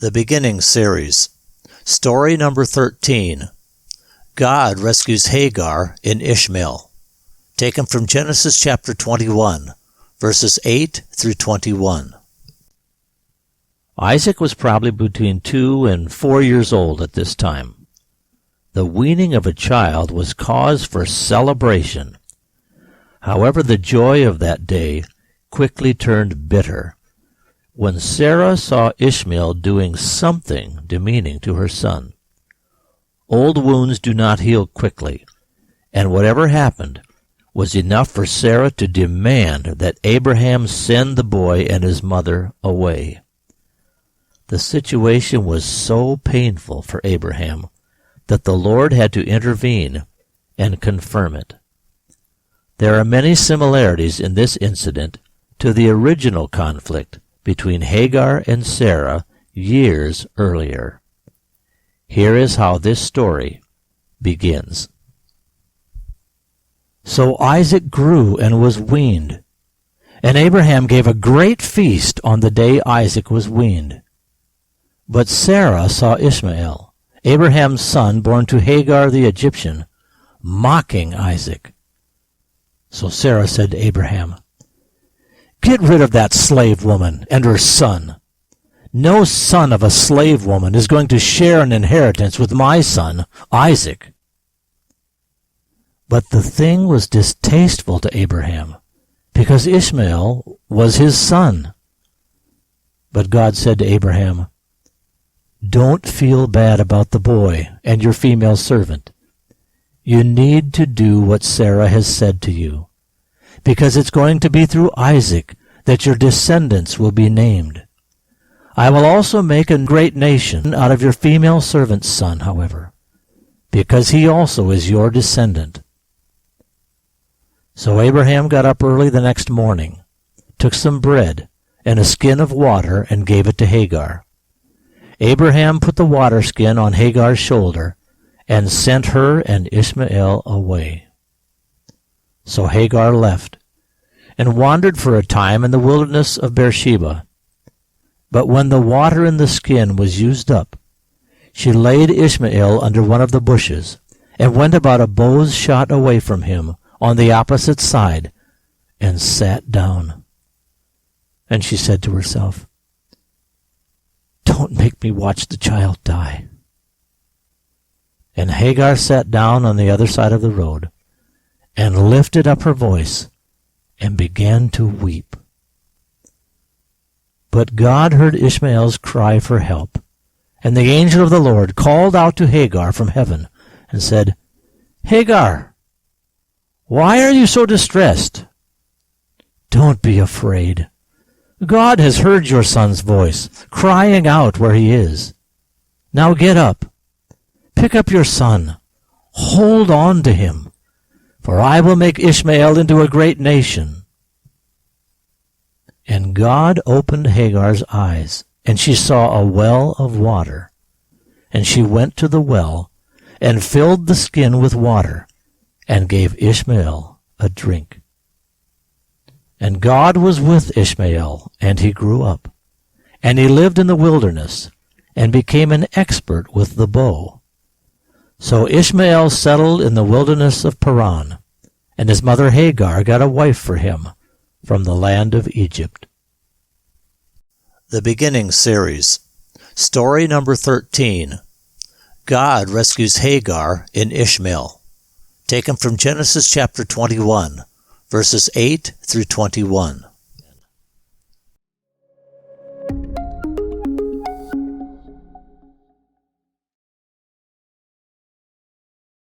The Beginning Series. Story number 13. God rescues Hagar in Ishmael. Taken from Genesis chapter 21, verses 8 through 21. Isaac was probably between 2 and 4 years old at this time. The weaning of a child was cause for celebration. However, the joy of that day quickly turned bitter when Sarah saw Ishmael doing something demeaning to her son. Old wounds do not heal quickly, and whatever happened was enough for Sarah to demand that Abraham send the boy and his mother away. The situation was so painful for Abraham that the Lord had to intervene and confirm it. There are many similarities in this incident to the original conflict between Hagar and Sarah years earlier. Here is how this story begins. So Isaac grew and was weaned, and Abraham gave a great feast on the day Isaac was weaned. But Sarah saw Ishmael, Abraham's son born to Hagar the Egyptian, mocking Isaac. So Sarah said to Abraham, "Get rid of that slave woman and her son. No son of a slave woman is going to share an inheritance with my son, Isaac." But the thing was distasteful to Abraham, because Ishmael was his son. But God said to Abraham, "Don't feel bad about the boy and your female servant. You need to do what Sarah has said to you, because it's going to be through Isaac that your descendants will be named. I will also make a great nation out of your female servant's son, however, because he also is your descendant." So Abraham got up early the next morning, took some bread and a skin of water, and gave it to Hagar. Abraham put the water skin on Hagar's shoulder and sent her and Ishmael away. So Hagar left and wandered for a time in the wilderness of Beersheba. But when the water in the skin was used up, she laid Ishmael under one of the bushes and went about a bow's shot away from him on the opposite side and sat down. And she said to herself, "Don't make me watch the child die." And Hagar sat down on the other side of the road and lifted up her voice and began to weep. But God heard Ishmael's cry for help, and the angel of the Lord called out to Hagar from heaven and said, "Hagar, why are you so distressed? Don't be afraid. God has heard your son's voice, crying out where he is. Now get up, pick up your son, hold on to him, for I will make Ishmael into a great nation." And God opened Hagar's eyes, and she saw a well of water. And she went to the well, and filled the skin with water, and gave Ishmael a drink. And God was with Ishmael, and he grew up. And he lived in the wilderness, and became an expert with the bow. So Ishmael settled in the wilderness of Paran, and his mother Hagar got a wife for him from the land of Egypt. The Beginning Series. Story number 13. God rescues Hagar in Ishmael. Taken from Genesis chapter 21, verses 8 through 21.